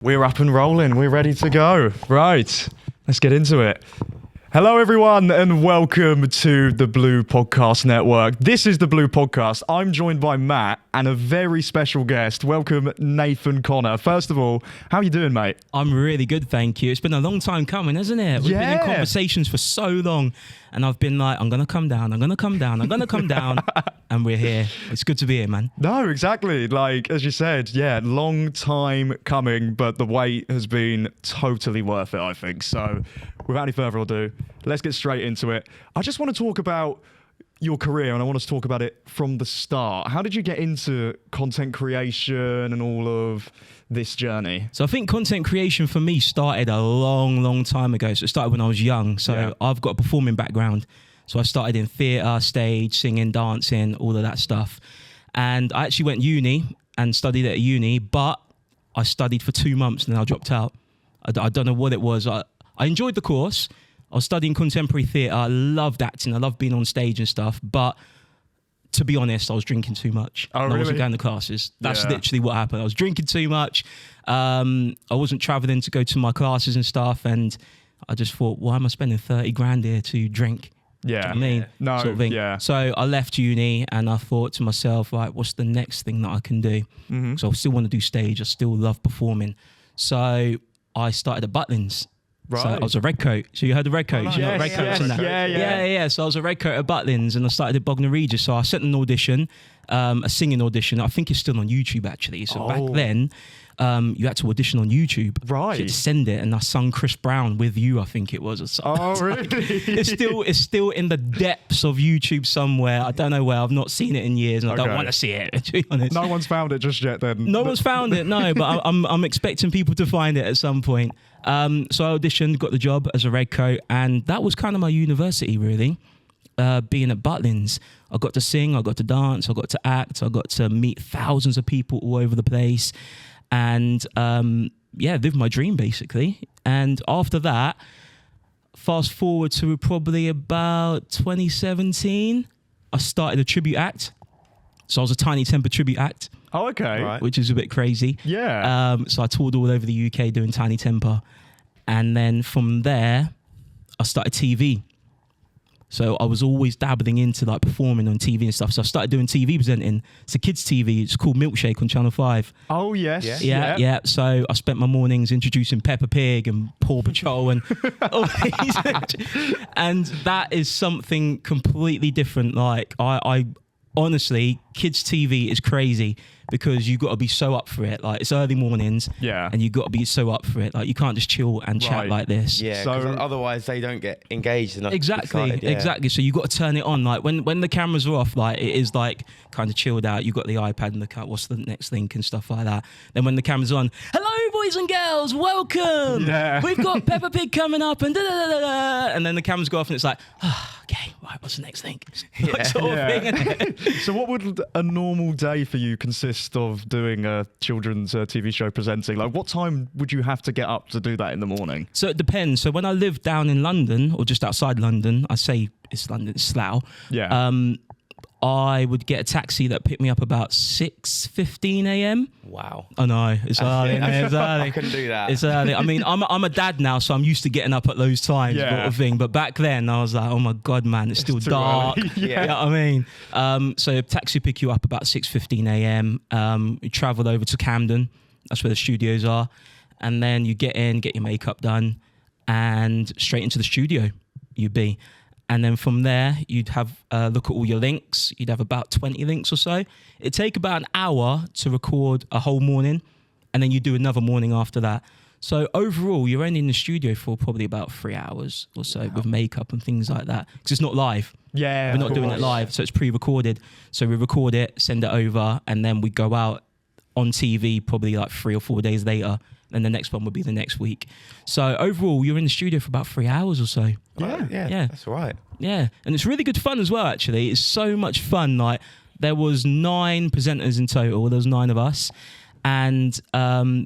We're up and rolling. We're ready to go. Right. Let's get into it. Hello, everyone, and welcome to the Blue Podcast Network. This is the Blue Podcast. I'm joined by Matt and a very special guest. Welcome, Nathan Connor. First of all, how are you doing, mate? I'm really good, thank you. It's been a long time coming, hasn't it? We've been in conversations for so long, and I've been like, I'm going to come down, and we're here. It's good to be here, man. No, exactly. Like, as you said, long time coming, but the wait has been totally worth it, I think. So, without any further ado, let's get straight into it. I just want to talk about your career, and I want us to talk about it from the start. How did you get into content creation and all of this journey? So I think content creation for me started a long time ago. So it started when I was young. So I've got a performing background. So I started in theatre, stage, singing, dancing, all of that stuff. And I actually went uni and studied at uni, but I studied for 2 months and then I dropped out. I don't know what it was. I enjoyed the course. I was studying contemporary theatre. I loved acting. I loved being on stage and stuff. But to be honest, I was drinking too much. Oh, really? I wasn't going to classes. That's literally what happened. I was drinking too much. I wasn't travelling to go to my classes and stuff. And I just thought, why am I spending 30 grand here to drink? Yeah. Do you know what I mean? No, sort of thing. yeah. So I left uni and I thought to myself, right, what's the next thing that I can do? Mm-hmm. So I still want to do stage. I still love performing. So I started at Butlins. Right. So I was a red coat. So you heard the red coat? nice. You know, red coats and that. Yeah. So I was a red coat at Butlins and I started at Bognor Regis. So I sent an audition, a singing audition. I think it's still on YouTube actually. So back then, you had to audition on YouTube. Right. So you had to send it, and I sung Chris Brown with you. I think it was. Or something. Oh, really? It's still in the depths of YouTube somewhere. I don't know where. I've not seen it in years, and I don't want to see it. To be honest, No one's found it just yet. Then no one's found it. No, but I'm expecting people to find it at some point. So I auditioned, got the job as a red coat, and that was kind of my university, really. Being at Butlins, I got to sing, I got to dance, I got to act, I got to meet thousands of people all over the place, and live my dream basically. And after that, fast forward to probably about 2017, I started a tribute act. So I was a Tiny Temper tribute act. Oh, okay. Right. Which is a bit crazy. Yeah. So I toured all over the UK doing Tiny Temper. And then from there, I started TV. So I was always dabbling into like performing on TV and stuff. So I started doing TV presenting. It's a kids' TV. It's called Milkshake on Channel 5. Oh, yes. Yeah. So I spent my mornings introducing Peppa Pig and Paw Patrol and all these. And that is something completely different. Like I honestly, kids' TV is crazy because you got to be so up for it. Like it's early mornings, and you got to be so up for it. Like you can't just chill and chat like this. Yeah, so otherwise they don't get engaged enough. Exactly. So you got to turn it on. Like when the cameras are off, like it is like kind of chilled out. You got the iPad and look at what's the next link and stuff like that. Then when the camera's on, hello boys and girls, welcome. Yeah. We've got Peppa Pig coming up and and then the cameras go off and it's like, okay, right, what's the next thing? Sort of thing. So what would a normal day for you consist of doing a children's TV show presenting? Like what time would you have to get up to do that in the morning? So it depends. So when I lived down in London or just outside London, I say it's London, it's Slough. Yeah. I would get a taxi that picked me up about 6:15 a.m. Wow. I know, it's early. It's early. I couldn't do that. It's early. I mean, I'm a dad now, so I'm used to getting up at those times, sort of thing. But back then, I was like, oh my God, man, it's still dark. Yeah. You know what I mean? So a taxi pick you up about 6:15 a.m. You travel over to Camden. That's where the studios are. And then you get in, get your makeup done, and straight into the studio you'd be. And then from there, you'd have a look at all your links. You'd have about 20 links or so. It'd take about an hour to record a whole morning, and then you do another morning after that. So overall, you're only in the studio for probably about 3 hours or so with makeup and things like that. Because it's not live. Yeah. We're not doing it live, so it's pre-recorded. So we record it, send it over, and then we go out on TV probably like 3 or 4 days later. And the next one would be the next week. So overall, you're in the studio for about 3 hours or so. Yeah, that's right. Yeah, and it's really good fun as well, actually. It's so much fun. Like, there was 9 presenters in total. There was 9 of us. And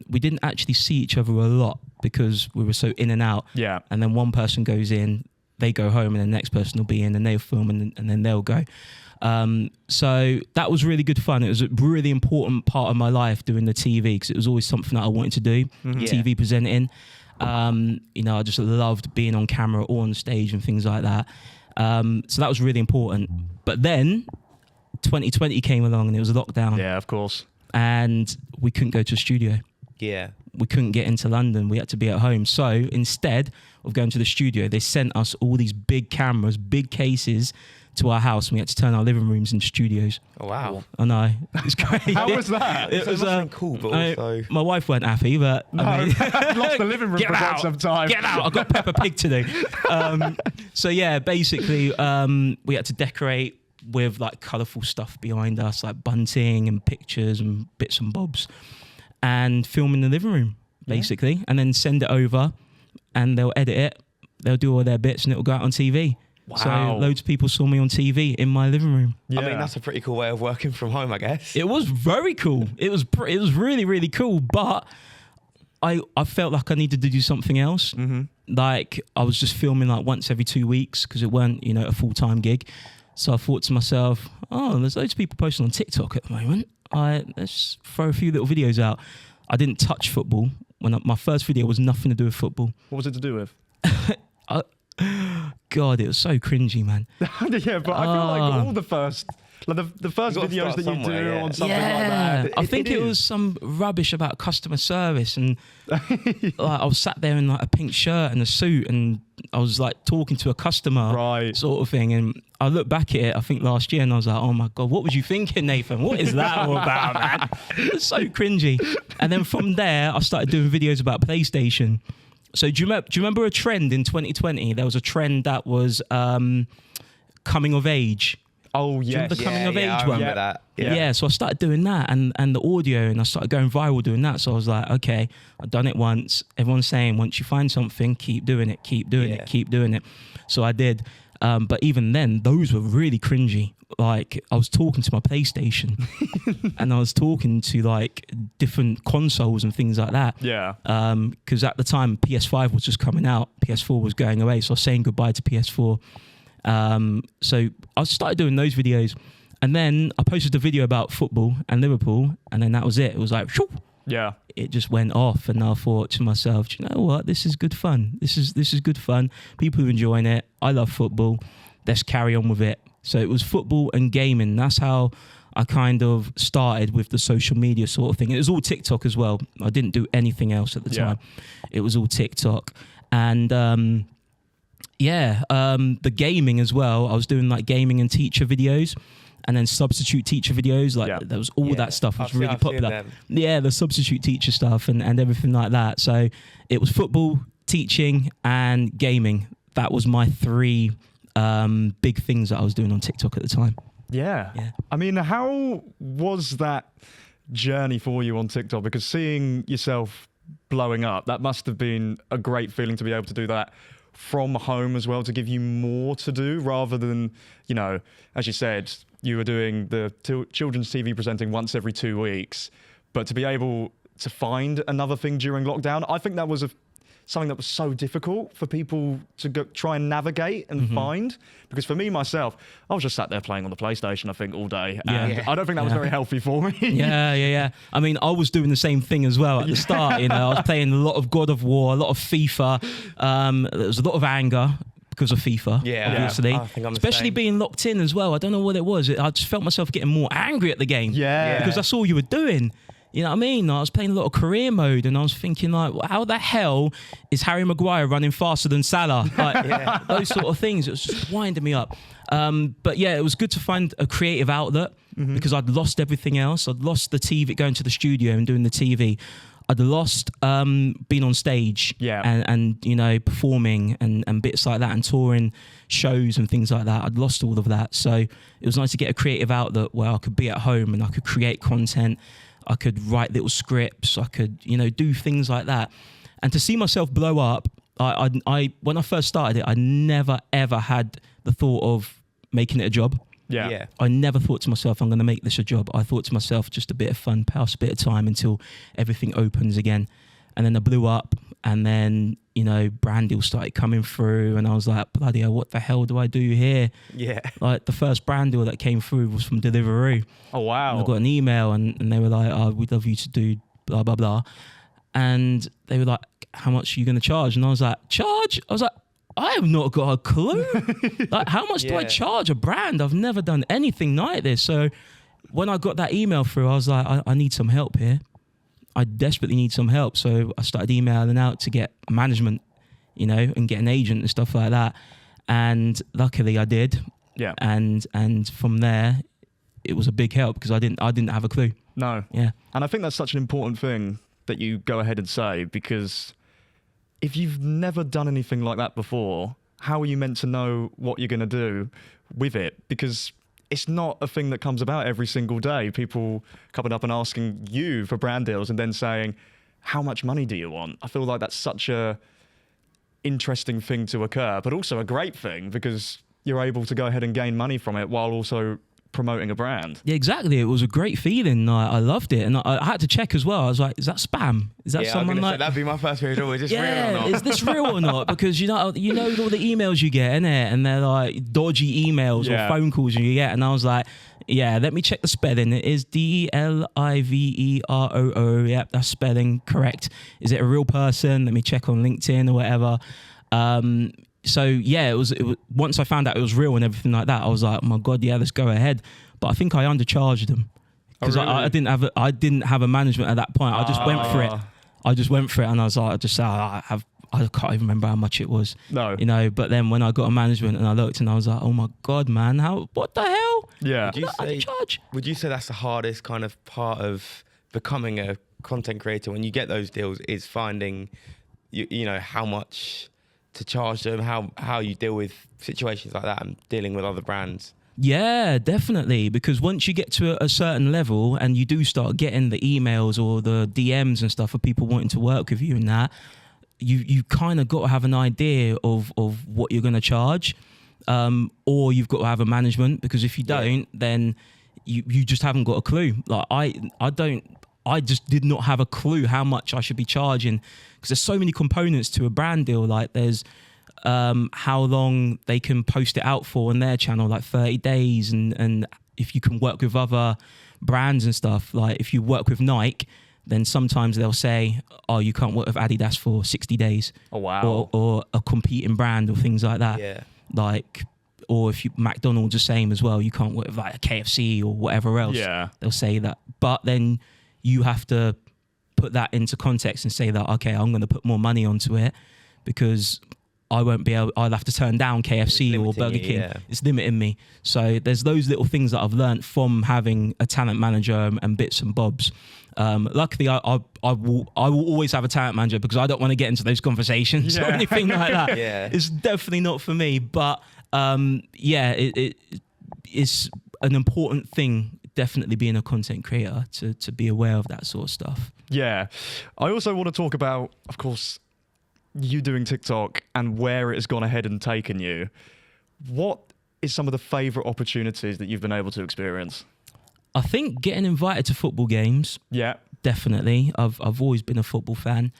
we didn't actually see each other a lot because we were so in and out. Yeah. And then one person goes in, they go home and the next person will be in and they'll film and then they'll go. So that was really good fun. It was a really important part of my life doing the TV because it was always something that I wanted to do, TV presenting. You know, I just loved being on camera or on stage and things like that. So that was really important. But then 2020 came along and it was a lockdown. Yeah, of course. And we couldn't go to a studio. Yeah. We couldn't get into London. We had to be at home. So instead of going to the studio, they sent us all these big cameras, big cases to our house, and we had to turn our living rooms into studios. Oh, wow. I know. It's great. How was that? It was cool, but also... my wife weren't happy, but... No, I mean, I've lost the living room for quite some time. Get out. I've got Peppa Pig to do. So yeah, basically, we had to decorate with like colourful stuff behind us, like bunting and pictures and bits and bobs, and film in the living room, basically, and then send it over, and they'll edit it, they'll do all their bits, and it'll go out on TV. Wow. So loads of people saw me on TV in my living room. Yeah. I mean, that's a pretty cool way of working from home, I guess. It was very cool. It was really, really cool, but I felt like I needed to do something else. Like I was just filming like once every 2 weeks because it weren't, you know, a full-time gig. So I thought to myself, oh, there's loads of people posting on TikTok at the moment. Let's throw a few little videos out. I didn't touch football. My first video was nothing to do with football. What was it to do with? God, it was so cringy, man. Yeah, but I feel like all the first... Like the first You gotta videos start that you do somewhere, on something like that. I think it was some rubbish about customer service, and like, I was sat there in like a pink shirt and a suit, and I was like talking to a customer, Right. sort of thing. And I look back at it, I think last year, and I was like, oh my God, what was you thinking, Nathan? What is that all about, man? It's so cringy. And then from there, I started doing videos about PlayStation. So do you remember a trend in 2020? There was a trend that was coming of age. Oh, yes. the coming of age I one? remember that. Yeah, so I started doing that and the audio, and I started going viral doing that. So I was like, okay, I've done it once. Everyone's saying once you find something, keep doing it, keep doing it, keep doing it. So I did. But even then, those were really cringy. Like I was talking to my PlayStation and I was talking to like different consoles and things like that. Yeah. Because at the time, PS5 was just coming out. PS4 was going away. So I was saying goodbye to PS4. So I started doing those videos, and then I posted a video about football and Liverpool, and then that was it. It was like, shoo, Yeah. it just went off, and I thought to myself, do you know what? This is good fun. This is good fun. People are enjoying it. I love football. Let's carry on with it. So it was football and gaming. That's how I kind of started with the social media sort of thing. It was all TikTok as well. I didn't do anything else at the time. It was all TikTok. And the gaming as well. I was doing like gaming and teacher videos, and then substitute teacher videos. Like there was all that stuff was really popular. Yeah, the substitute teacher stuff and everything like that. So it was football, teaching, and gaming. That was my three big things that I was doing on TikTok at the time. Yeah. I mean, how was that journey for you on TikTok? Because seeing yourself blowing up, that must have been a great feeling to be able to do that from home as well, to give you more to do rather than, you know, as you said, you were doing the children's TV presenting once every 2 weeks, but to be able to find another thing during lockdown, I think that was something that was so difficult for people to try and navigate and find. Because for me, myself, I was just sat there playing on the PlayStation, I think, all day. And I don't think that was very healthy for me. Yeah. I mean, I was doing the same thing as well at the start. You know, I was playing a lot of God of War, a lot of FIFA. There was a lot of anger because of FIFA, obviously. I think I'm the especially same. being locked in as well. I don't know what it was. I just felt myself getting more angry at the game. Yeah. Because that's all you were doing. You know what I mean? I was playing a lot of career mode, and I was thinking, like, how the hell is Harry Maguire running faster than Salah? Like, those sort of things. It was just winding me up. But yeah, it was good to find a creative outlet because I'd lost everything else. I'd lost the TV, going to the studio and doing the TV. I'd lost being on stage and you know, performing and bits like that, and touring shows and things like that. I'd lost all of that. So it was nice to get a creative outlet where I could be at home and I could create content. I could write little scripts. I could, you know, do things like that. And to see myself blow up, I when I first started it, I never, ever had the thought of making it a job. Yeah. I never thought to myself, I'm going to make this a job. I thought to myself, just a bit of fun, pass a bit of time until everything opens again. And then I blew up. And then, brand deals started coming through, and I was like, bloody hell, what the hell do I do here? Yeah. Like, the first brand deal that came through was from Deliveroo. Oh, wow. And I got an email, and they were like, oh, we'd love you to do blah, blah, blah. And they were like, how much are you going to charge? And I was like, charge? I was like, I have not got a clue. Like, how much do I charge a brand? I've never done anything like this. So when I got that email through, I was like, I need some help here. I desperately need some help. So I started emailing out to get management, and get an agent and stuff like that. And luckily I did. Yeah. And from there, it was a big help because I didn't have a clue. No. Yeah. And I think that's such an important thing that you go ahead and say, because if you've never done anything like that before, how are you meant to know what you're going to do with it? Because it's not a thing that comes about every single day. People coming up and asking you for brand deals and then saying, how much money do you want? I feel like that's such a interesting thing to occur, but also a great thing because you're able to go ahead and gain money from it while also promoting a brand. Yeah, exactly. It was a great feeling. I loved it, and I had to check as well. I was like, "Is that spam? Is that someone like?" That'd be my first period. Is this real or not? Is this real or not? Because you know all the emails you get, innit? And they're like dodgy emails or phone calls you get, and I was like, "Yeah, let me check the spelling. It is Deliveroo. Yep, that's spelling correct. Is it a real person? Let me check on LinkedIn or whatever." So yeah, it was once I found out it was real and everything like that, I was like, oh my God, yeah, let's go ahead. But I think I undercharged them because I didn't have a management at that point. I just went for it. And I was like, I can't even remember how much it was. No. But then when I got a management and I looked and I was like, oh my God, man, what the hell? Yeah. Would you say that's the hardest kind of part of becoming a content creator when you get those deals is finding, how much to charge them, how you deal with situations like that and dealing with other brands? Yeah, definitely. Because once you get to a certain level and you do start getting the emails or the DMs and stuff of people wanting to work with you and that, you kind of got to have an idea of what you're going to charge, or you've got to have a management, because if you don't, then you just haven't got a clue. Like I just did not have a clue how much I should be charging, because there's so many components to a brand deal. Like there's how long they can post it out for on their channel, like 30 days. And if you can work with other brands and stuff, like if you work with Nike, then sometimes they'll say, oh, you can't work with Adidas for 60 days. Oh, wow. Or a competing brand or things like that. Yeah. Like, or if McDonald's the same as well, you can't work with like a KFC or whatever else. Yeah. They'll say that. But then you have to put that into context and say that, okay, I'm going to put more money onto it because I'll have to turn down KFC or Burger King. Yeah. It's limiting me. So there's those little things that I've learned from having a talent manager and bits and bobs. Luckily, I will always have a talent manager because I don't want to get into those conversations or anything like that. Yeah. It's definitely not for me. But it's an important thing, definitely being a content creator, to be aware of that sort of stuff. Yeah. I also want to talk about, of course, you doing TikTok and where it has gone ahead and taken you. What is some of the favourite opportunities that you've been able to experience? I think getting invited to football games. Yeah. Definitely. I've always been a football fan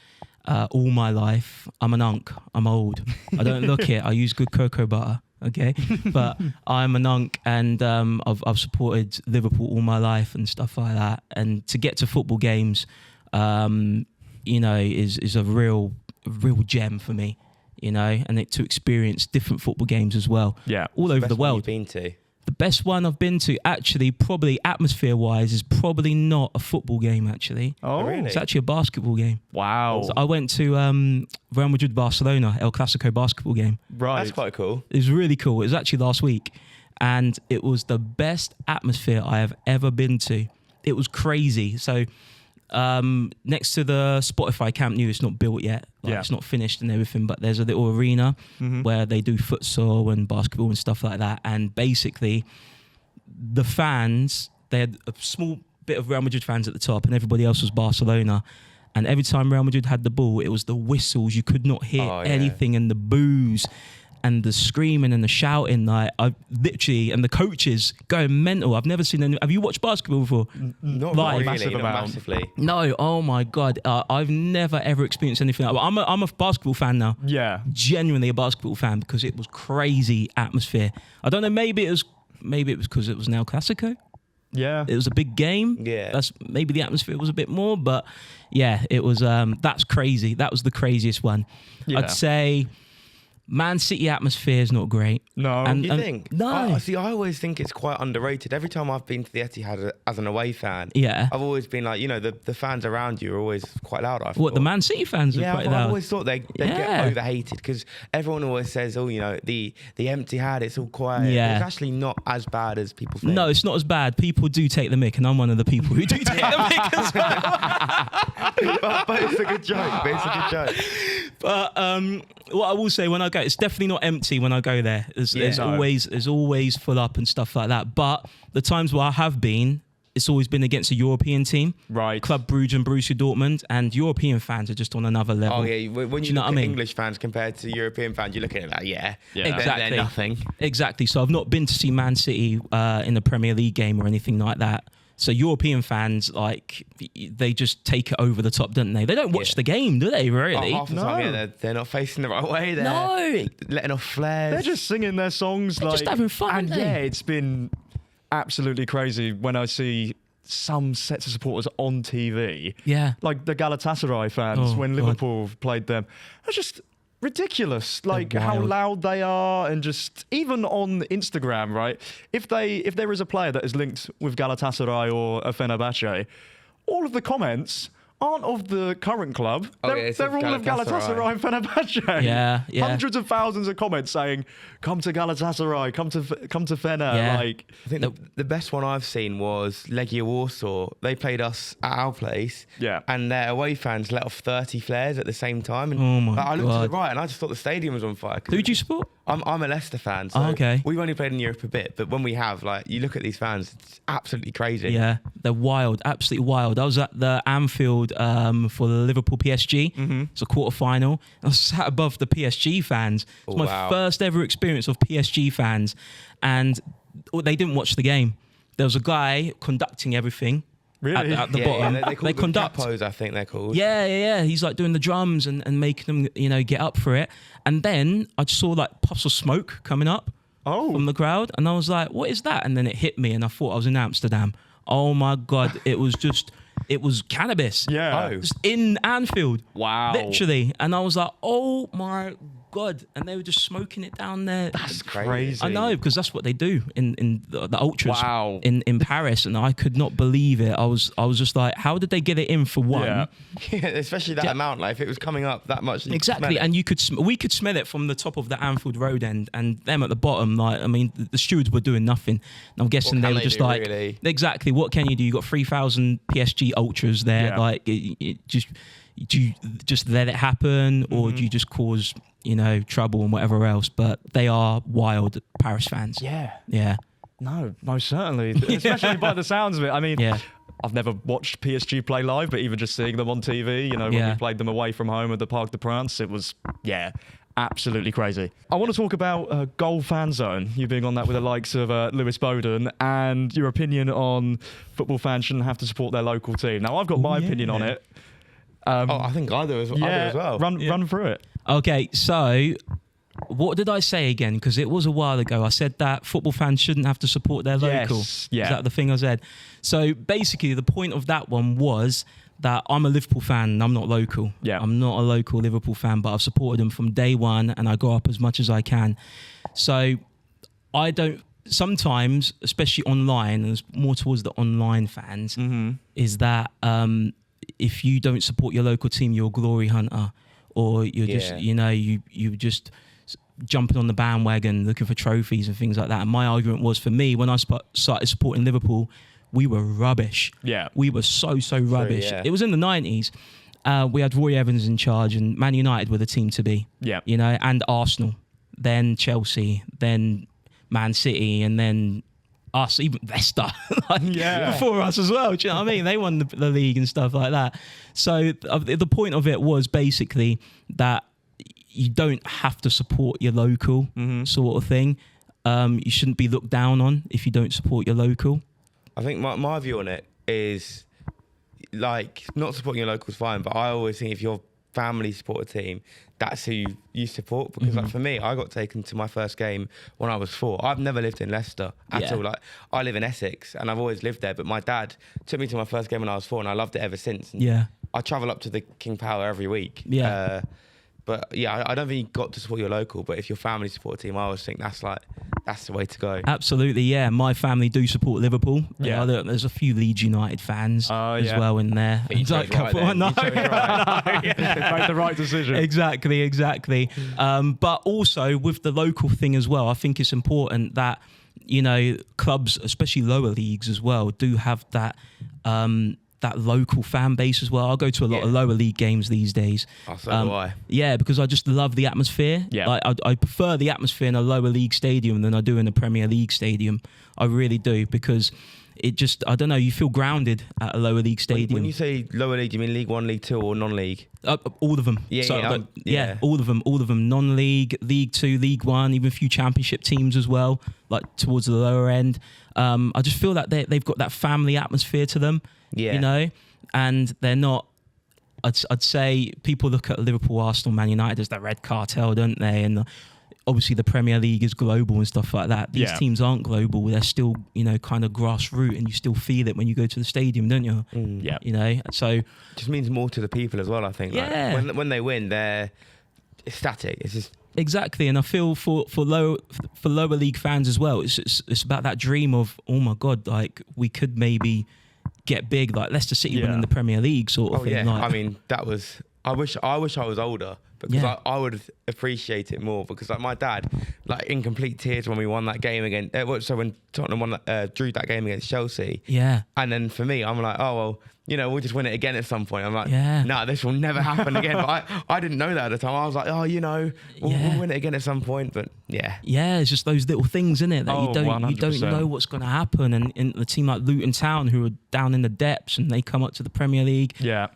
all my life. I'm an unk. I'm old. I don't look it. I use good cocoa butter. Okay. But I'm an unk, and I've supported Liverpool all my life and stuff like that. And to get to football games, is a real gem for me, and to experience different football games as well. Yeah. All over the world. Been to? The best one I've been to, actually, probably atmosphere-wise, is probably not a football game, actually. Oh, really? It's actually a basketball game. Wow. So I went to Real Madrid-Barcelona, El Clasico basketball game. Right. That's quite cool. It was really cool. It was actually last week. And it was the best atmosphere I have ever been to. It was crazy. So next to the Spotify Camp Nou, it's not built yet. It's not finished and everything, but there's a little arena where they do futsal and basketball and stuff like that. And basically, the fans, they had a small bit of Real Madrid fans at the top and everybody else was Barcelona. And every time Real Madrid had the ball, it was the whistles. You could not hear anything, and the boos. and the screaming and the shouting, like I literally, and the coaches going mental. I've never seen any. Have you watched basketball before? Not Live. really, not massively. No. Oh my God. I've never ever experienced anything like that. I'm a basketball fan now. Yeah. Genuinely a basketball fan because it was crazy atmosphere. I don't know. Maybe it was because it was an El Clasico. Yeah. It was a big game. Yeah. That's maybe the atmosphere was a bit more, but yeah, it was. That's crazy. That was the craziest one. Yeah. I'd say Man City atmosphere is not great. No. You think? No. See, I always think it's quite underrated. Every time I've been to the Etihad as an away fan, Yeah. I've always been like, the fans around you are always quite loud. I What, the thought. Man City fans are Yeah, quite I've loud. always thought they Yeah. get overhated because everyone always says, oh, the empty had, it's all quiet. Yeah. It's actually not as bad as people think. No, it's not as bad. People do take the mick, and I'm one of the people who do take the mick as well. but it's a good joke. But what I will say when I go, it's definitely not empty when I go there. There's always full up and stuff like that. But the times where I have been, it's always been against a European team, Right. Club Brugge and Borussia Dortmund, and European fans are just on another level. Oh yeah, when you know look what at I mean? English fans compared to European fans, you're looking at that. Yeah. Exactly. They're nothing. Exactly. So I've not been to see Man City in the Premier League game or anything like that. So European fans, like, they just take it over the top, don't they? They don't watch the game, do they, really? Half the time, they're not facing the right way. They're letting off flares. They're just singing their songs. They're just having fun, And aren't they? yeah, it's been absolutely crazy when I see some sets of supporters on TV. Yeah. Like the Galatasaray fans Oh, when God. Liverpool played them. They're just ridiculous. Like how wild. loud they are, and just even on Instagram, right? If there is a player that is linked with Galatasaray or a Fenerbahce, all of the comments aren't of the current club. They're all of Galatasaray and Fenerbahce. Yeah. Hundreds of thousands of comments saying, "Come to Galatasaray, come to Fener." Yeah. Like, I think the best one I've seen was Legia Warsaw. They played us at our place, Yeah. and their away fans let off 30 flares at the same time. And Oh my I looked to the God. right, and I just thought the stadium was on fire. Who do you support? I'm a Leicester fan, so Oh, okay. we've only played in Europe a bit, but when we have, like, you look at these fans, it's absolutely crazy. Yeah, they're wild, absolutely wild. I was at the Anfield for the Liverpool PSG. It's a quarter final. I was sat above the PSG fans. It's my wow. first ever experience of PSG fans, and they didn't watch the game. There was a guy conducting everything. Really? At the Yeah, bottom. they call them conduct. capos, I think they're called. Yeah. He's like doing the drums and making them, get up for it. And then I just saw like puffs of smoke coming up from the crowd, and I was like, "What is that?" And then it hit me, and I thought I was in Amsterdam. Oh my God, it was cannabis. Yeah. Oh. Just in Anfield. Wow. Literally. And I was like, "Oh my God!" And they were just smoking it down there. That's crazy. crazy. I know, because that's what they do in the ultras Wow. in Paris, and I could not believe it. I was just like, how did they get it in for one? Yeah. Yeah, especially that amount. Like, if it was coming up that much, you could smell Exactly, it. and we could smell it from the top of the Anfield Road end, and them at the bottom. Like, I mean, the stewards were doing nothing. And I'm guessing What they can were they just do, like, really? exactly. What can you do? You got 3,000 PSG ultras there. Yeah. Like, do you just let it happen, or do you just cause trouble and whatever else? But they are wild Paris fans. Yeah. No, most certainly. Especially by the sounds of it. I mean, Yeah. I've never watched PSG play live, but even just seeing them on TV, when Yeah. we played them away from home at the Parc des Princes, it was, absolutely crazy. I want to talk about Goal Fan Zone, you being on that with the likes of Lewis Bowden, and your opinion on football fans shouldn't have to support their local team. Now, I've got my opinion on it. I think I do as well. Run through it. Okay, so what did I say again? Because it was a while ago. I said that football fans shouldn't have to support their local. Yes, yeah. Is that the thing I said? So basically, the point of that one was that I'm a Liverpool fan and I'm not local. Yeah. I'm not a local Liverpool fan, but I've supported them from day one, and I go up as much as I can. So I don't. Sometimes, especially online, and it's more towards the online fans, is that if you don't support your local team, you're a glory hunter, or you're just, you just jumping on the bandwagon looking for trophies and things like that. And my argument was, for me, when I started supporting Liverpool, we were rubbish. Yeah. We were so rubbish. yeah. It was in the 90s. We had Roy Evans in charge, and Man United were the team to be. Yeah. And Arsenal, then Chelsea, then Man City, and then us, even Leicester, before us as well. Do you know what I mean? They won the league and stuff like that. So the point of it was basically that you don't have to support your local sort of thing. You shouldn't be looked down on if you don't support your local. I think my view on it is, like, not supporting your local is fine, but I always think if your family support a team, that's who you support. Because like for me, I got taken to my first game when I was 4. I've never lived in Leicester at all. Like, I live in Essex and I've always lived there, but my dad took me to my first game when I was 4 and I loved it ever since. And I travel up to the King Power every week. But yeah, I don't think you got to support your local, but if your family support a team, I always think that's the way to go. Absolutely, yeah. My family do support Liverpool. Yeah. There's a few Leeds United fans as well in there. But you chose right then. You chose right. Made the right decision. Exactly. But also with the local thing as well, I think it's important that, you know, clubs, especially lower leagues as well, do have that that local fan base as well. I'll go to a lot of lower league games these days. Oh, so do I. Yeah, because I just love the atmosphere. Yeah. Like, I prefer the atmosphere in a lower league stadium than I do in a Premier League stadium. I really do, because it just, I don't know, you feel grounded at a lower league stadium. When you say lower league, do you mean League 1, League 2 or non-league? All of them. All of them. Non-league, League 2, League 1, even a few championship teams as well, like towards the lower end. I just feel that they've got that family atmosphere to them, you know, and they're not, I'd say people look at Liverpool, Arsenal, Man United as the red cartel, don't they? And obviously the Premier League is global and stuff like that. These teams aren't global. They're still, you know, kind of grassroots, and you still feel it when you go to the stadium, don't you? Yeah. You know, so it just means more to the people as well, I think. Yeah. Like, when they win, they're ecstatic. It's just... Exactly, and I feel for lower league fans as well. It's about that dream of, oh my God, like we could maybe get big, like Leicester City winning the Premier League sort of thing. Yeah. Like, I mean, that was. I wish I was older, because I would appreciate it more, because like my dad, like in complete tears when we won that game against. So when Tottenham drew that game against Chelsea. Yeah. And then for me, I'm like, oh well, you know, we'll just win it again at some point. I'm like, no, this will never happen again. But I didn't know that at the time. I was like, oh, you know, we'll win it again at some point. But yeah, it's just those little things, in it, that you don't know what's going to happen. And in a team like Luton Town, who are down in the depths, and they come up to the Premier League. Yeah.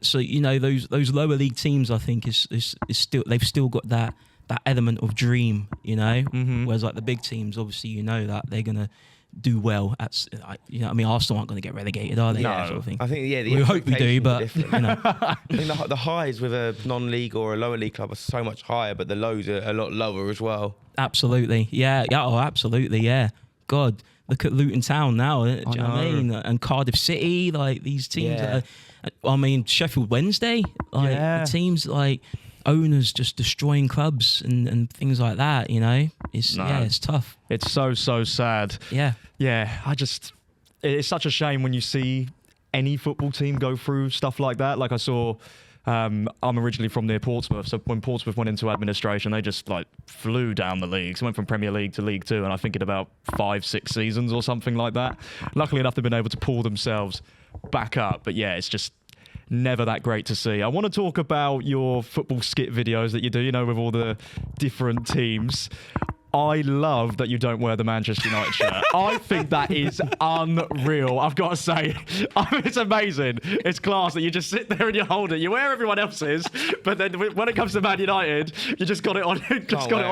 So you know, those lower league teams, I think is still, they've still got that element of dream, you know. Whereas like the big teams, obviously, you know that they're gonna do well at, you know, I mean, Arsenal aren't going to get relegated, are they? No, sort of thing. I think we hope we do, but you know, I think the highs with a non-league or a lower league club are so much higher, but the lows are a lot lower as well. Absolutely, absolutely, yeah. God, look at Luton Town now. Do you know what I mean? And Cardiff City, like these teams. I mean, Sheffield Wednesday, like the teams, like owners just destroying clubs and things like that. You know, it's tough. It's so sad. Yeah, it's such a shame when you see any football team go through stuff like that. Like I saw, I'm originally from near Portsmouth, so when Portsmouth went into administration, they just like flew down the leagues. Went from Premier League to League 2, and I think in about 5-6 seasons or something like that. Luckily enough, they've been able to pull themselves back up. But yeah, it's just never that great to see. I want to talk about your football skit videos that you do, you know, with all the different teams. I love that you don't wear the Manchester United shirt. I think that is unreal. I've got to say, it's amazing. It's class that you just sit there and you hold it. You wear everyone else's, but then when it comes to Man United, you just got it on.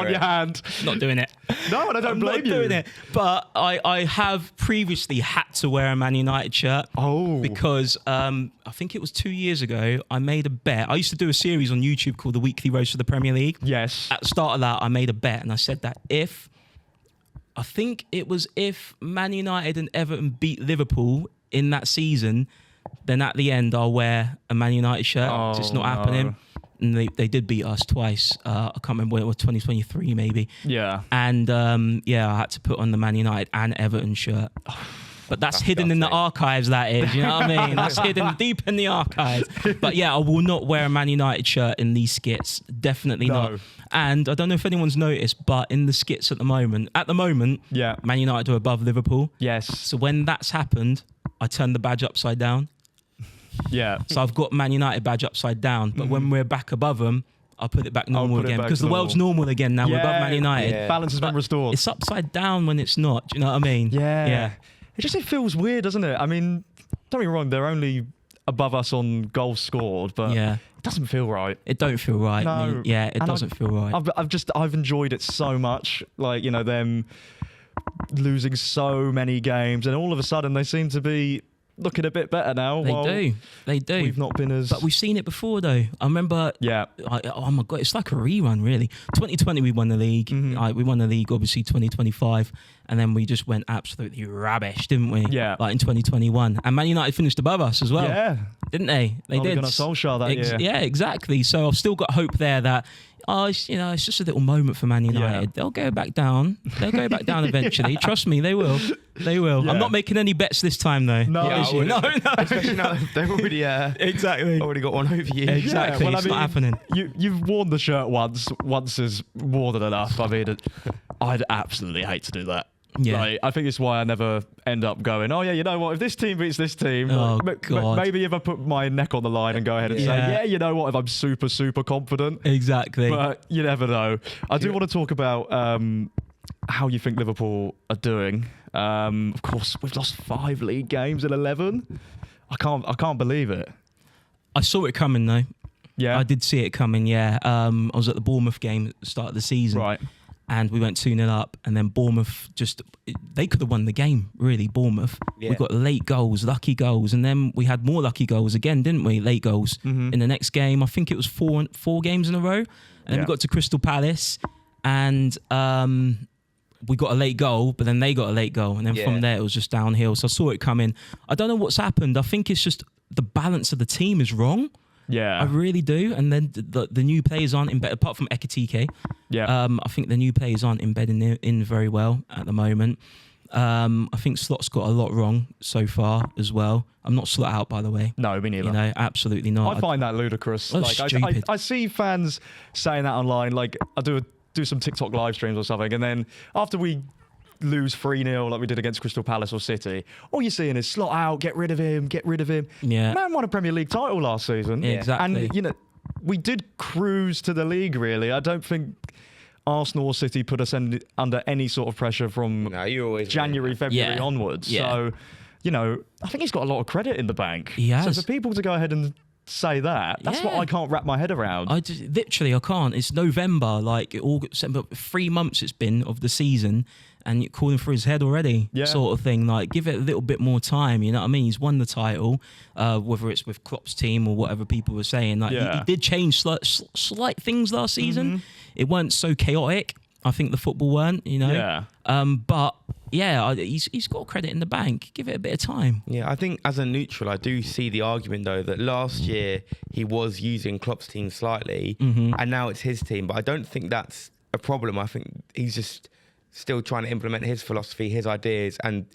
Your hand. Not doing it. No, and I don't blame you. I'm not doing it. But I have previously had to wear a Man United shirt. Oh. Because I think it was 2 years ago, I made a bet. I used to do a series on YouTube called The Weekly Roast of the Premier League. Yes. At the start of that, I made a bet, and I said that if Man United and Everton beat Liverpool in that season, then at the end I'll wear a Man United shirt. It's not happening. And they did beat us twice. I can't remember when it was, 2023 maybe. Yeah. And I had to put on the Man United and Everton shirt. But that's hidden in the archives, that is. You know what I mean? That's hidden deep in the archives. But yeah, I will not wear a Man United shirt in these skits. Definitely not. And I don't know if anyone's noticed, but in the skits at the moment, Man United are above Liverpool. Yes. So when that's happened, I turned the badge upside down. Yeah. So I've got Man United badge upside down. But when we're back above them, I'll put it back normal again, because the world's normal agagen now. We're above Man United. Yeah. Balance has been restored. It's upside down when it's not. Do you know what I mean? Yeah. It feels weird, doesn't it? I mean, don't get me wrong, they're only above us on goals scored, but Yeah. it doesn't feel right. It don't feel right. No. Yeah, it And doesn't feel right. I've enjoyed it so much. Like, you know, them losing so many games, and all of a sudden they seem to be looking a bit better now. They do. We've not been as. But we've seen it before, though. I remember. Yeah. Oh my god, it's like a rerun, really. 2020, we won the league. We won the league, obviously. 2025, and then we just went absolutely rubbish, didn't we? Yeah. Like in 2021, and Man United finished above us as well. Yeah. Didn't they? They Ole did. Gunnar Solskjaer that year. Yeah, exactly. So I've still got hope there that. It's just a little moment for Man United. Yeah. They'll go back down. They'll go back down eventually. Trust me, they will. They will. Yeah. I'm not making any bets this time, though. No, Yeah, I no. Especially now they've already Exactly. already got one over you. Exactly. well, I It's mean, not happening. You've worn the shirt once. Once is more than enough. I mean, I'd absolutely hate to do that. Yeah. Like, I think it's why I never end up going, oh, yeah, you know what? If this team beats this team, Oh, like, God. maybe if I put my neck on the line and go ahead and say, Yeah. yeah, you know what? If I'm super, super confident. Exactly. But you never know. I do want to talk about how you think Liverpool are doing. Of course, we've lost 5 league games in 11. I can't believe it. I saw it coming, though. Yeah. I did see it coming, yeah. I was at the Bournemouth game at the start of the season. Right. And we went 2-0 up, and then Bournemouth they could have won the game, really, Bournemouth. Yeah. We got late goals, lucky goals, and then we had more lucky goals again, didn't we? Late goals. In the next game, I think it was four games in a row. And then we got to Crystal Palace, and we got a late goal, but then they got a late goal. And then from there, it was just downhill. So I saw it coming. I don't know what's happened. I think it's just the balance of the team is wrong. Yeah. I really do. And then the new players aren't embedded, apart from Ekitike. Yeah. I think the new players aren't embedding in very well at the moment. I think Slot's got a lot wrong so far as well. I'm not Slot out, by the way. No, me neither. You know, absolutely not. I find that ludicrous. That's Like, stupid. I see fans saying that online. Like, I do some TikTok live streams or something, and then after we lose 3-0 like we did against Crystal Palace or City, all you're seeing is Slot out, get rid of him. Yeah. Man won a Premier League title last season. Yeah, exactly. And, you know, we did cruise to the league, really. I don't think Arsenal or City put us under any sort of pressure from No, you always January, February Yeah. onwards. Yeah. So, you know, I think he's got a lot of credit in the bank. He has. So for people to go ahead and say that's what Yeah. I can't wrap my head around. I can't. It's November, like September, 3 months it's been of the season, and you're calling for his head already, Yeah. sort of thing. Like, give it a little bit more time. You know what I mean? He's won the title, whether it's with Klopp's team or whatever people were saying. Like, Yeah. he did change slight things last season. It weren't so chaotic. I think the football weren't. You know. Yeah. But yeah, he's got credit in the bank. Give it a bit of time. Yeah, I think as a neutral, I do see the argument, though, that last year he was using Klopp's team slightly, and now it's his team. But I don't think that's a problem. I think he's just still trying to implement his philosophy, his ideas, and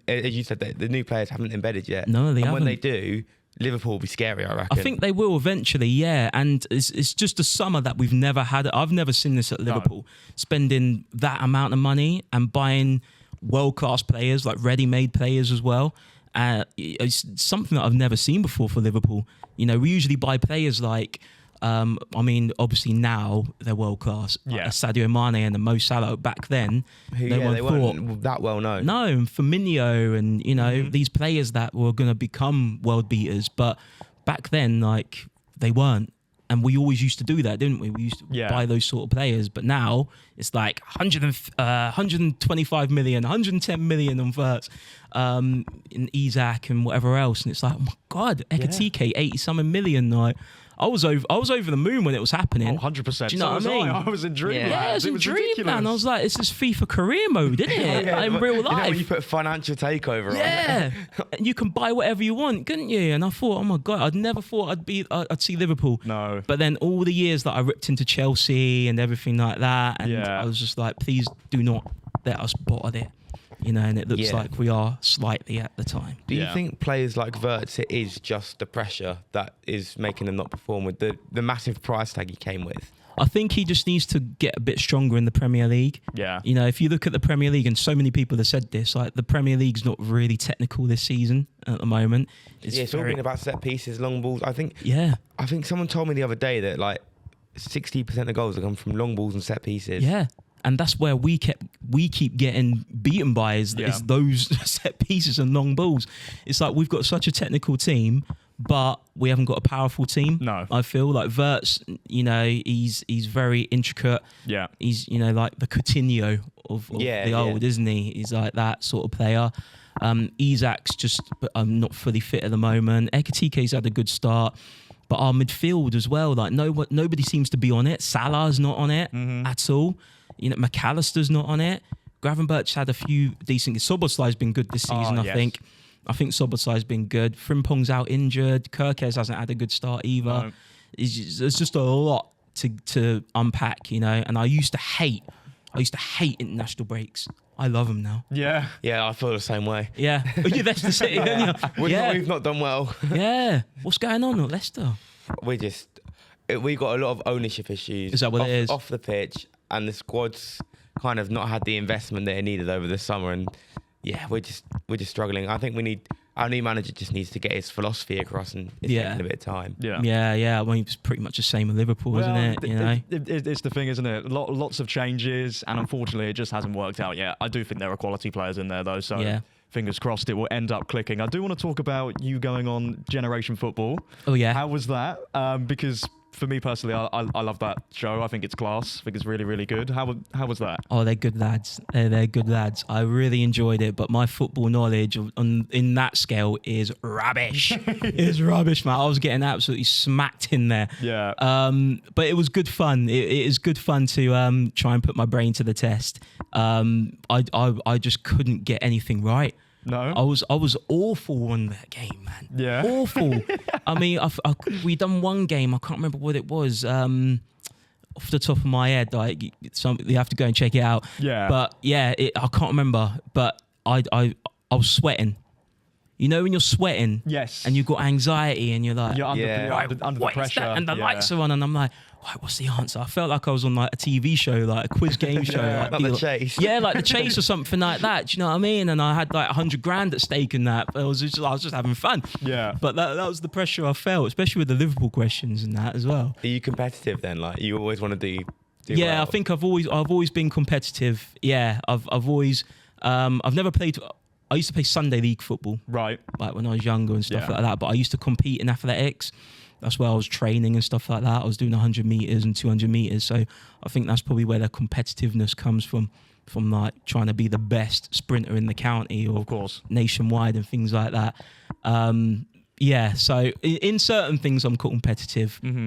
as you said, the new players haven't embedded yet. No, they and when haven't. they do, Liverpool will be scary, I reckon. I think they will eventually, yeah. And it's just a summer that we've never had. I've never seen this at Liverpool, spending that amount of money and buying world-class players, like ready-made players as well. It's something that I've never seen before for Liverpool. You know, we usually buy players like, obviously now they're world-class. Yeah. Like Sadio Mane and Mo Salah. Back then, they weren't that well known. no, and Firmino and, you know, these players that were going to become world beaters. But back then, like, they weren't. And we always used to do that, didn't we? We used to buy those sort of players. But now it's like 125 million, 110 million on Verts, in Isaac and whatever else. And it's like, oh my God, Ekitike, 80-something million. Like, I was over the moon when it was happening. Oh, 100%. Do you know what I mean? I was in dreamland. Yeah, it was a dream, ridiculous. man. I was like, it's this FIFA career mode, isn't it? Like, in real You know when life. you put financial takeover on? Yeah, and you can buy whatever you want, couldn't you? And I thought, oh my God, I'd never thought I'd see Liverpool. No. But then all the years that I ripped into Chelsea and everything like that, and I was just like, please do not let us bottle it. You know, and it looks like we are slightly at the time. Do you think players like Verts, it is just the pressure that is making them not perform with the massive price tag he came with? I think he just needs to get a bit stronger in the Premier League. Yeah. You know, if you look at the Premier League, and so many people have said this, like the Premier League's not really technical this season at the moment. It's all been about set pieces, long balls. I think someone told me the other day that like 60% of goals have come from long balls and set pieces. Yeah. And that's where we keep getting beaten by is those set pieces and long balls. It's like we've got such a technical team, but we haven't got a powerful team. No. I feel like Vert's, he's very intricate. Yeah. He's, like the Coutinho of the old, isn't he? He's like that sort of player. Isak's just not fully fit at the moment. Ekatike's had a good start. But our midfield as well, like nobody seems to be on it. Salah's not on it at all. McAllister's not on it. Gravenberch's had a few decent. Soboslai's been good this season, I think. I think Soboslai's been good. Frimpong's out injured. Kirkes hasn't had a good start either. No. There's just a lot to unpack, And I used to hate international breaks. I love them now. Yeah. Yeah, I feel the same way. Yeah. That's the city. We've not done well. Yeah. What's going on at Leicester? We got a lot of ownership issues. Is that what it is? Off the pitch, and the squad's kind of not had the investment that it needed over the summer, and we're just struggling. I think our new manager just needs to get his philosophy across, and it's taking a bit of time. Yeah. I mean, it's pretty much the same with Liverpool, isn't it? It's the thing, isn't it? Lots of changes, and unfortunately, it just hasn't worked out yet. I do think there are quality players in there, though, so fingers crossed it will end up clicking. I do want to talk about you going on Generation Football. Oh, yeah. How was that? Because for me personally, I love that show. I think it's class. I think it's really, really good. How was that? Oh, they're good lads. They're good lads. I really enjoyed it, but my football knowledge in that scale is rubbish. It's rubbish, man. I was getting absolutely smacked in there. Yeah. But it was good fun. It is good fun to try and put my brain to the test. I just couldn't get anything right. No, I was awful on that game, man. Yeah, awful. I mean, we done one game. I can't remember what it was. Off the top of my head, like you have to go and check it out. Yeah, but I can't remember. But I was sweating. When you're sweating, yes, and you've got anxiety, and you're like, under the pressure, and the lights are on, and I'm like, right, what's the answer? I felt like I was on like a TV show, like a quiz game show, like The Chase. Yeah, like The Chase or something like that. Do you know what I mean? And I had like 100 grand at stake in that. I was just having fun. Yeah. But that was the pressure I felt, especially with the Liverpool questions and that as well. Are you competitive then? Like you always want to do yeah, well? I think I've always been competitive. Yeah, I've always I've never played. I used to play Sunday League football, right? Like when I was younger and stuff like that. But I used to compete in athletics. That's where I was training and stuff like that. I was doing 100 meters and 200 meters. So I think that's probably where the competitiveness comes from like trying to be the best sprinter in the county or of course nationwide and things like that. So in certain things I'm competitive. Mm-hmm.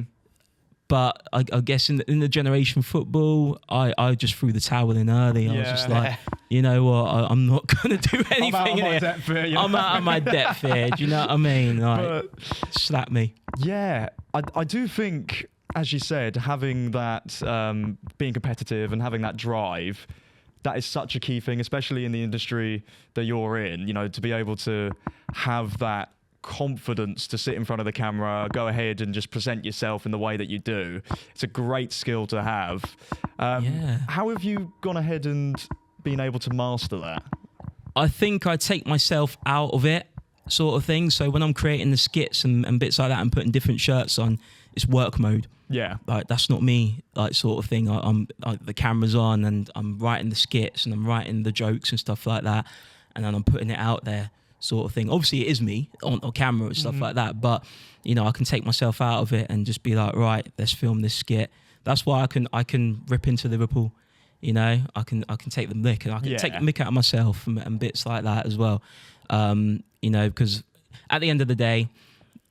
But I guess in the generation football, I just threw the towel in early. I was just like, you know what, I'm not going to do anything. I'm out of my depth here. I'm out of my depth here. Do you know what I mean? Like, slap me. Yeah, I do think, as you said, having that, being competitive and having that drive, that is such a key thing, especially in the industry that you're in, to be able to have that confidence to sit in front of the camera, go ahead and just present yourself in the way that you do. It's a great skill to have. How have you gone ahead and been able to master that? I think I take myself out of it, sort of thing. So when I'm creating the skits and bits like that and putting different shirts on, it's work mode. Yeah, like that's not me, like sort of thing. I'm the camera's on and I'm writing the skits and I'm writing the jokes and stuff like that, and then I'm putting it out there, sort of thing. Obviously, it is me on camera and stuff like that, but I can take myself out of it and just be like, right, let's film this skit. That's why I can rip into Liverpool. I can take the mick and I can take the mick out of myself and bits like that as well. Because at the end of the day,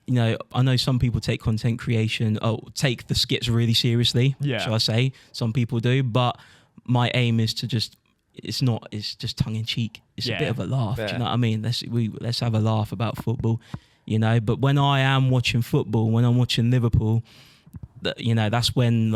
I know some people take content creation, take the skits really seriously, shall I say. Some people do, but my aim is to just, it's just tongue in cheek. It's a bit of a laugh. Do you know what I mean? Let's have a laugh about football, But when I am watching football, when I'm watching Liverpool, that's when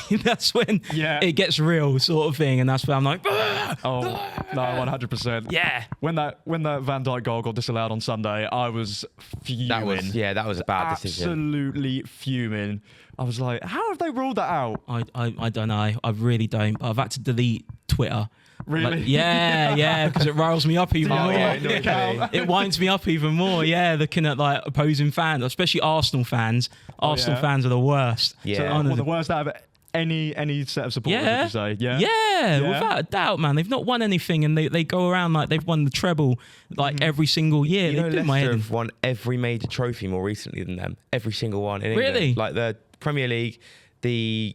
it gets real, sort of thing, and that's when I'm like, no, 100%. Yeah. When that Van Dijk goal got disallowed on Sunday, I was fuming. That was a bad decision. Absolutely fuming. I was like, how have they ruled that out? I don't know. I really don't. But I've had to delete Twitter. Really? Yeah, because it riles me up even more. It winds me up even more. Yeah, looking at like opposing fans, especially Arsenal fans. Arsenal fans are the worst. Yeah, the worst out of any set of supporters, Yeah. would you say? Yeah. Yeah, Yeah. without a doubt, man. They've not won anything, and they go around like they've won the treble like every single year. You know, They do my Leicester head in. have won every major trophy more recently than them. Every single one in England. Really? Like the Premier League, the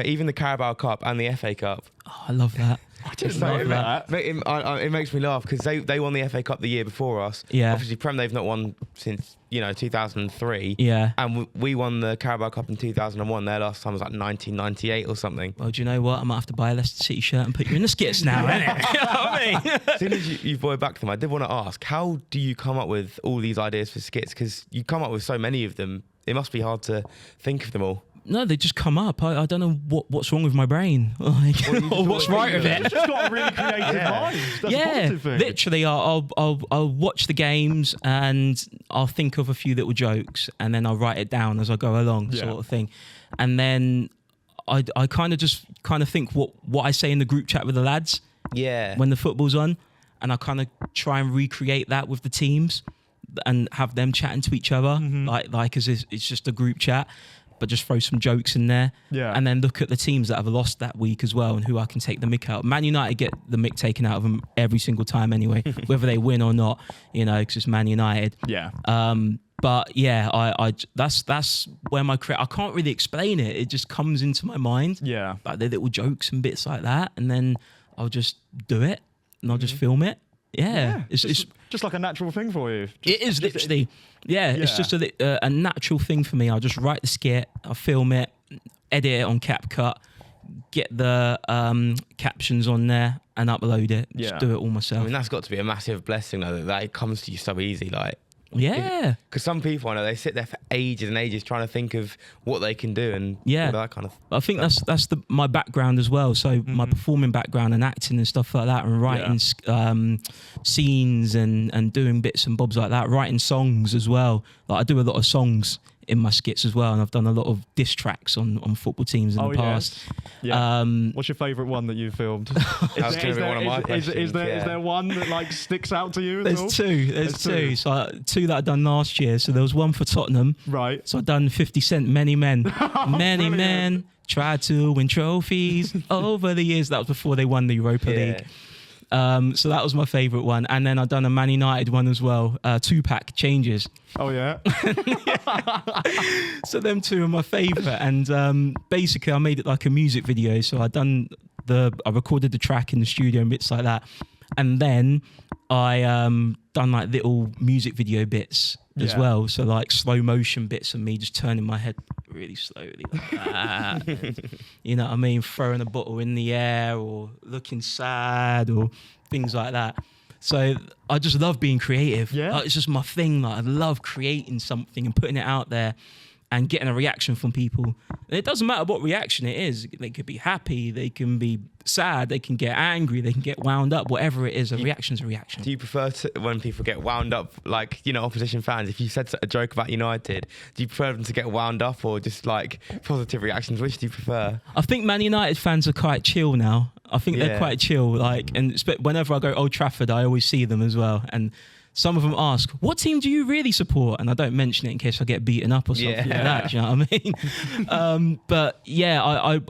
even the Carabao Cup and the FA Cup. Oh, I love that. I didn't Love know that. that. It makes me laugh because they won the FA Cup the year before us. Yeah. Obviously, Prem they've not won since 2003. Yeah. And we won the Carabao Cup in 2001. Their last time was like 1998 or something. Well, do you know what? I might have to buy a Leicester City shirt and put you in the skits now, innit? You know what I mean? As soon as you've brought back them, I did want to ask, how do you come up with all these ideas for skits? Because you come up with so many of them. It must be hard to think of them all. No, they just come up. I don't know what's wrong with my brain, like, or what's right with it. You've just got a really creative mind. That's a Yeah, positive thing. literally, I'll watch the games and I'll think of a few little jokes and then I'll write it down as I go along, Yeah. sort of thing. And then I kind of think what I say in the group chat with the lads Yeah. when the football's on, and I kind of try and recreate that with the teams and have them chatting to each other, like as it's just a group chat. But just throw some jokes in there, Yeah. and then look at the teams that have lost that week as well, and who I can take the mick out. Man United get the mick taken out of them every single time anyway, whether they win or not, because it's Man United. Yeah. But yeah, I that's where I can't really explain it. It just comes into my mind, Yeah. like the little jokes and bits like that, and then I'll just do it and I'll just film it. Yeah, it's Just like a natural thing for you. it is literally, it's just a natural thing for me. I'll just write the skit, I'll film it, edit it on CapCut, get the captions on there, and upload it. Yeah. Just do it all I myself. mean, that's got to be a massive blessing though, that it comes to you so easy. Like, Yeah, because some people I know they sit there for ages and ages trying to think of what they can do and Yeah. all that kind of. I think that's my background as well. So my performing background and acting and stuff like that, and writing scenes and doing bits and bobs like that, writing songs as well. Like I do a lot of songs in my skits as well, and I've done a lot of diss tracks on football teams in the past. Yeah. What's your favourite one that you filmed? That's gonna be one of my questions. Is there one that like sticks out to you? There's two. There's two. So two that I done last year. So there was one for Tottenham. Right. So I done 50 Cent, Many Men. Many Brilliant. men tried to win trophies over the years. That was before they won the Europa League. So that was my favourite one. And then I done a Man United one as well. Tupac Changes. Oh yeah. So them two are my favourite. And basically I made it like a music video. So I recorded the track in the studio and bits like that. And then I done like little music video bits as Yeah. well. So like slow motion bits of me just turning my head really slowly like that. And, you know what I mean? Throwing a bottle in the air or looking sad or things like that. So I just love being creative. Yeah. Like, it's just my thing. Like I love creating something and putting it out there and getting a reaction from people. And it doesn't matter what reaction it is. They could be happy, they can be sad, they can get angry, they can get wound up, whatever it is, a reaction's a reaction. Do you prefer when people get wound up, like, opposition fans? If you said a joke about United, do you prefer them to get wound up or just like positive reactions? Which do you prefer? I think Man United fans are quite chill now. I think they're Yeah. quite chill. Like, and whenever I go Old Trafford, I always see them as well. And some of them ask, "What team do you really support?" And I don't mention it in case I get beaten up or something like that. Do you know what I mean? But yeah, I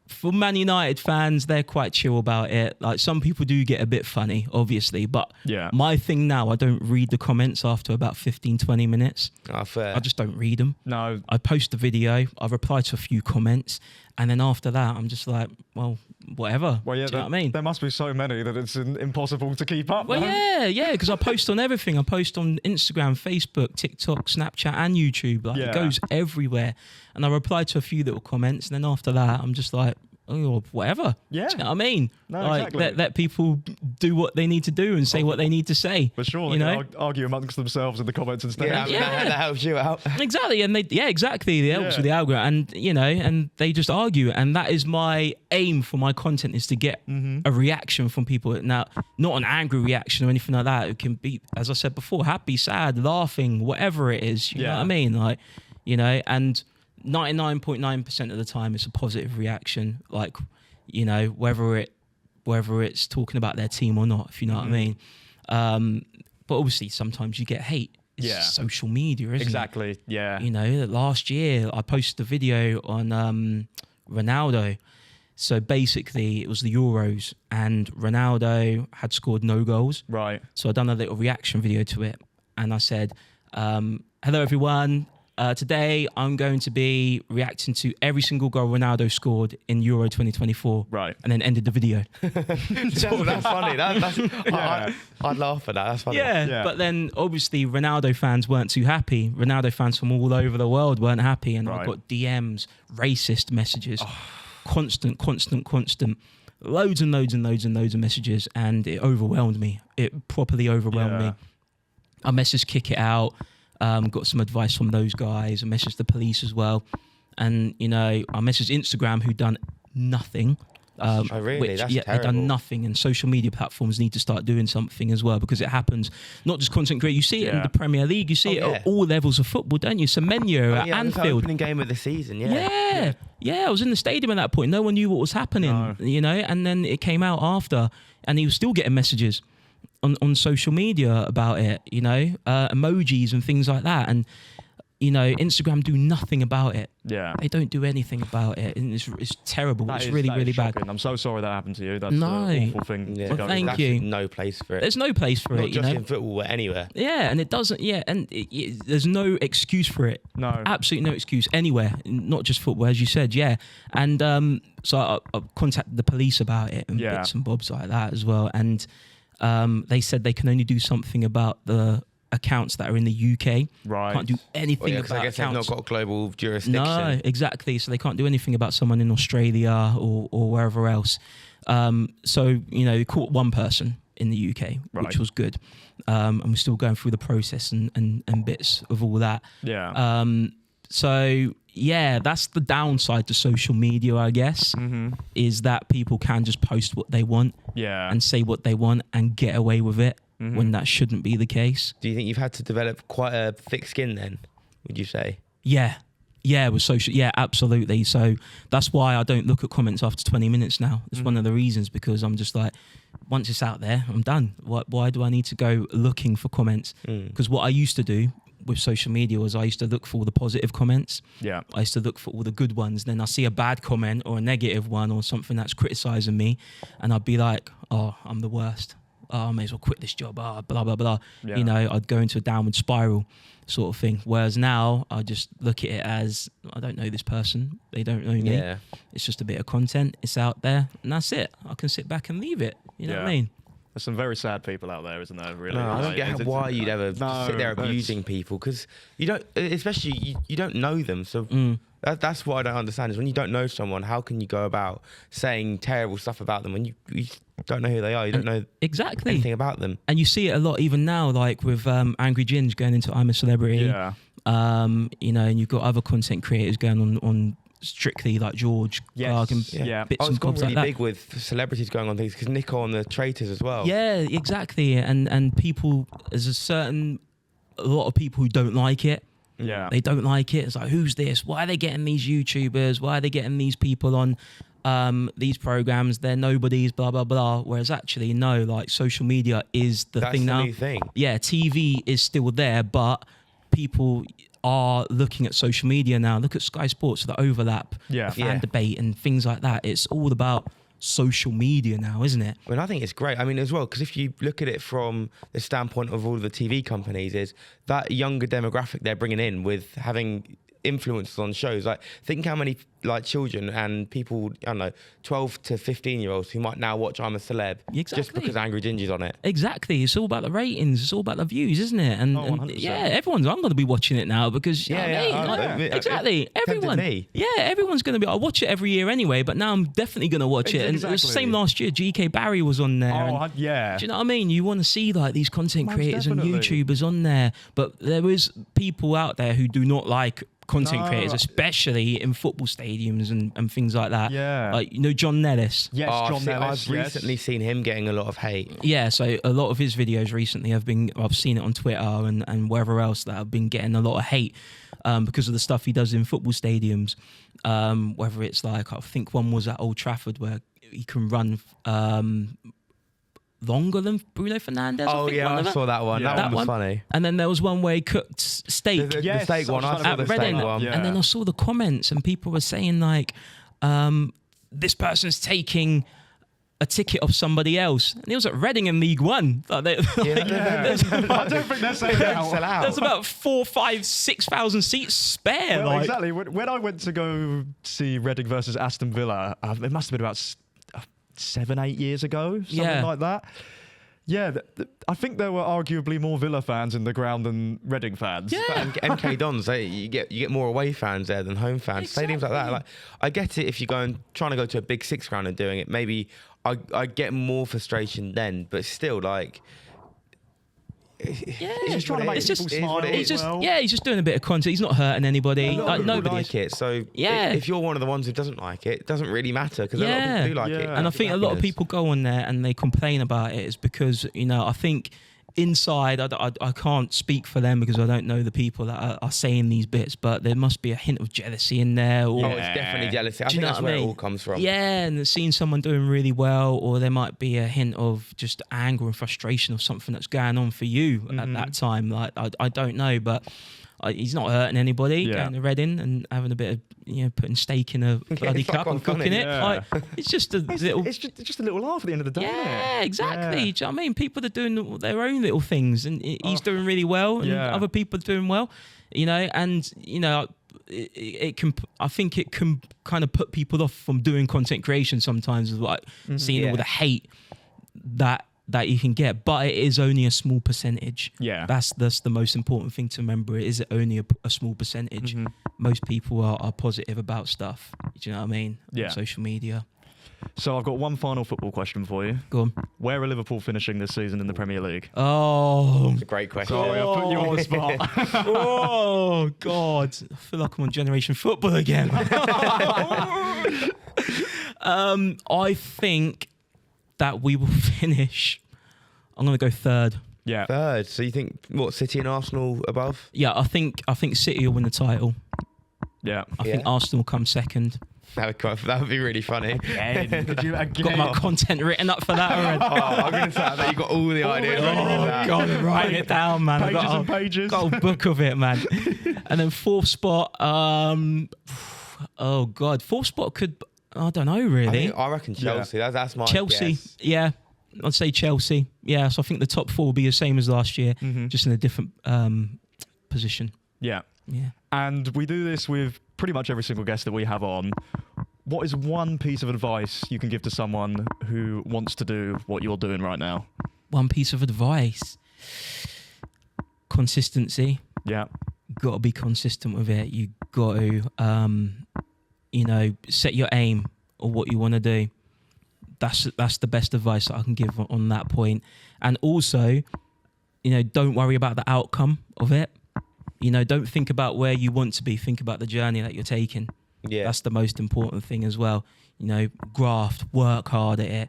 for Man United fans, they're quite chill about it. Like some people do get a bit funny, obviously. But Yeah. my thing now, I don't read the comments after about 15, 20 minutes. Oh, fair. I just don't read them. No. I post the video, I reply to a few comments, and then after that, I'm just like, well, whatever. Well, yeah. Do you know what I mean? There must be so many that it's impossible to keep up. Well, no? yeah, because I post on everything. I post on Instagram, Facebook, TikTok, Snapchat, and YouTube. Like, Yeah. it goes everywhere. And I reply to a few little comments, and then after that, I'm just like, oh, whatever. Yeah. Do you know what I mean? No, like, exactly. let people do what they need to do and say what they need to say. For sure, you they know? can argue amongst themselves in the comments instead. Yeah, I mean, Yeah. that helps you out. Exactly, and exactly. It helps Yeah. with the algorithm, and they just argue, and that is my aim for my content is to get a reaction from people. Now, not an angry reaction or anything like that. It can be, as I said before, happy, sad, laughing, whatever it is. You know Yeah. what I mean? Like, and 99.9% of the time, it's a positive reaction. Like, whether it's talking about their team or not, if you know what I mean. But obviously, sometimes you get hate. It's Yeah. social media, isn't it? Exactly. Yeah. Last year I posted a video on Ronaldo. So basically, it was the Euros, and Ronaldo had scored no goals. Right. So I done a little reaction video to it, and I said, "Hello everyone. Today I'm going to be reacting to every single goal Ronaldo scored in Euro 2024." Right. And then ended the video. That's funny. I'd laugh at that. That's funny. Yeah, but then obviously Ronaldo fans weren't too happy. Ronaldo fans from all over the world weren't happy, and I Right. got DMs, racist messages, constant, loads and loads of messages, and it overwhelmed me. It properly overwhelmed me. I messaged Kick It Out, got some advice from those guys. I messaged the police as well, and I messaged Instagram, who done nothing. Oh, really? That's they've terrible. done nothing, and social media platforms need to start doing something as well, because it happens not just content creators. You see it in the Premier League, you see it at all levels of football, don't you? Semenyo at It was the Anfield. opening game of the season. Yeah, I was in the stadium at that point. No one knew what was happening, and then it came out after, and he was still getting messages on social media about it, emojis and things like that. And, Instagram do nothing about it. Yeah. They don't do anything about it. And it's terrible. It's really bad. I'm so sorry that happened to you. That's No. an awful thing. Yeah. to Well, go thank through. you. No place for it. There's no place for Not it, just in football, but anywhere. Yeah, and it doesn't. Yeah, and there's no excuse for it. No. Absolutely no excuse anywhere, not just football, as you said. Yeah, and so I contacted the police about it and bits and bobs like that as well, and they said they can only do something about the accounts that are in the UK. Right. Can't do anything Because about I guess accounts. they've not got global jurisdiction. No, exactly. So they can't do anything about someone in Australia or wherever else. So, we caught one person in the UK, which was good. And we're still going through the process and bits of all that. Yeah. So, yeah, that's the downside to social media, I guess, is that people can just post what they want and say what they want and get away with it when that shouldn't be the case. Do you think you've had to develop quite a thick skin then, would you say? Yeah, with social. Yeah, absolutely. So that's why I don't look at comments after 20 minutes now. It's one of the reasons, because I'm just like, once it's out there, I'm done. Why do I need to go looking for comments? Because what I used to do with social media was I used to look for all the positive comments. Yeah. I used to look for all the good ones. Then I see a bad comment or a negative one or something that's criticizing me, and I'd be like, oh, I'm the worst. Oh, I may as well quit this job. Oh, blah, blah, blah. Yeah. I'd go into a downward spiral sort of thing. Whereas now I just look at it as, I don't know this person. They don't know me. Yeah. It's just a bit of content. It's out there, and that's it. I can sit back and leave it. You know what I mean? There's some very sad people out there, isn't there? Really. No, I don't get why you'd ever sit there it's- abusing people, because you don't, especially you don't know them. So that's what I don't understand, is when you don't know someone, how can you go about saying terrible stuff about them when you don't know who they are? You don't know Exactly anything about them. And you see it a lot even now, like with Angry Ginge going into I'm a Celebrity. Yeah. And you've got other content creators going on Strictly, like George Clark and bits It's and gone bobs really like that. big with celebrities going on things, because Nico on the Traitors as well. Yeah, exactly. And people, there's a lot of people who don't like it. Yeah. They don't like it. It's like, who's this? Why are they getting these YouTubers? Why are they getting these people on these programs? They're nobodies, blah, blah, blah. Whereas actually, no, like social media is the That's thing the now. new thing. Yeah, TV is still there, but people are looking at social media now. Look at Sky Sports, the overlap, Yeah. the fan Yeah. debate and things like that. It's all about social media now, isn't it? I mean, I think it's great. I mean, as well, because if you look at it from the standpoint of all the TV companies, is that younger demographic they're bringing in with having influencers on shows. Like, think how many like children and people, I don't know, 12 to 15-year-olds who might now watch I'm a Celeb just Exactly. because Angry Ginger's on it. Exactly. It's all about the ratings. It's all about the views, isn't it? And 100%. yeah, I'm going to be watching it now because you know what I mean? Like, exactly. Everyone. me. Yeah, everyone's going to be. I watch it every year anyway, but now I'm definitely going to watch it. And it was the Exactly. same last year. GK Barry was on there. Oh, and- yeah. do you know what I mean? You want to see like these content Most creators definitely. and YouTubers on there, but there is people out there who do not like content No. creators, especially in football stadiums and things like that. Yeah. Like, John Nellis. Yes, Oh, John Nellis. I've yes. recently seen him getting a lot of hate. Yeah, so a lot of his videos recently I've seen it on Twitter and wherever else that have been getting a lot of hate because of the stuff he does in football stadiums. Whether it's like, I think one was at Old Trafford where he can run longer than Bruno Fernandes. Oh, yeah, I saw that one. Yeah. That one was That one. funny. And then there was one where he cooked steak The Yes, steak one. I I was saw at the steak Reading, one. Yeah. and then I saw the comments and people were saying like, this person's taking a ticket of somebody else, and he was at Reading in League One. Like I don't think they're saying that. there's about 4, 5, 6,000 seats spare. Well, like, exactly. When I went to go see Reading versus Aston Villa, it must have been about 7, 8 years ago, something like that. Yeah, I think there were arguably more Villa fans in the ground than Reading fans. Yeah. But MK Dons, you get more away fans there than home fans. Exactly. Stadiums like that, like I get it if you're trying to go to a big 6 ground and doing it. Maybe I get more frustration then, but still, like. He's just trying to make it's people just, smile. he's just, well. he's just doing a bit of content. He's not hurting anybody. A lot Like of people nobody. like it, so Yeah. if you're one of the ones who doesn't like it, it doesn't really matter because a lot of people do like it. Yeah. And I think a lot of people go on there and they complain about it is because, I think inside, I can't speak for them because I don't know the people that are saying these bits, but there must be a hint of jealousy in there. Or, Oh, it's definitely jealousy. I Do you think know that's what I where it mean? all comes from. Yeah, and seeing someone doing really well, or there might be a hint of just anger and frustration of something that's going on for you at that time. Like I don't know, but he's not hurting anybody. Yeah. Going to Reading and having a bit of putting steak in a bloody fuck cup on and cooking funny. it. Yeah. Like, it's just a little. It's just a little laugh at the end of the day. Yeah, isn't it? exactly. Yeah. Do you know what I mean? People are doing their own little things, and he's doing really well, and Yeah. other people are doing well. It can. I think it can kind of put people off from doing content creation sometimes, like seeing all the hate that you can get. But it is only a small percentage. Yeah. That's the most important thing to remember. It is only a small percentage. Most people are positive about stuff. Do you know what I mean? Yeah. On social media. So I've got one final football question for you. Go on. Where are Liverpool finishing this season in the Premier League? Oh. It's a great question. Sorry, I put you on the spot. Oh God! I feel like I'm on Generation Football again. I think that we will finish. I'm going to go third. Yeah. Third. So you think what? City and Arsenal above? Yeah, I think City will win the title. Yeah. I think Arsenal will come second. That would be really funny. Did you again? Got my content written up for that already. I'm going to say I bet you got all the ideas. Oh ready for that. God, writing it down, man. I've Pages got and pages. got a book of it, man. And then fourth spot. Oh God, fourth spot could. I don't know really. I reckon Chelsea. That's my Chelsea, guess. yeah. I'd say Chelsea. Yeah, so I think the top 4 will be the same as last year, just in a different position. Yeah. Yeah. And we do this with pretty much every single guest that we have on. What is one piece of advice you can give to someone who wants to do what you're doing right now? One piece of advice. Consistency. Yeah. Got to be consistent with it. You got to, set your aim or what you want to do. That's the best advice that I can give on that point. And also, don't worry about the outcome of it. Don't think about where you want to be. Think about the journey that you're taking. Yeah. That's the most important thing as well. Graft, work hard at it.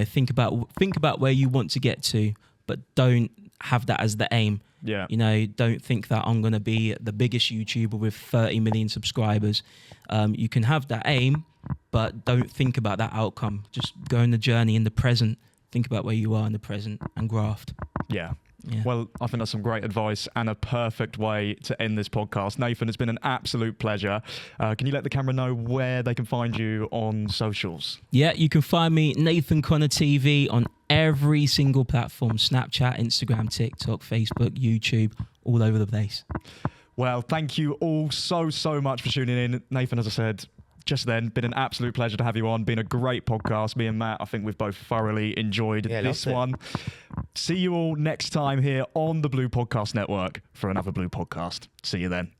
Think about where you want to get to, but don't have that as the aim. Yeah. Don't think that I'm going to be the biggest YouTuber with 30 million subscribers. You can have that aim, but don't think about that outcome. Just go in the journey in the present. Think about where you are in the present and graft. Yeah. Yeah. Well, I think that's some great advice and a perfect way to end this podcast. Nathan, it's been an absolute pleasure. Can you let the camera know where they can find you on socials? Yeah, you can find me, Nathan Connor TV, on every single platform: Snapchat, Instagram, TikTok, Facebook, YouTube, all over the place. Well, thank you all so much for tuning in. Nathan, as I said just then, been an absolute pleasure to have you on. Been a great podcast. Me and Matt, I think we've both thoroughly enjoyed this one. See you all next time here on the Blue Podcast Network for another Blue Podcast. See you then.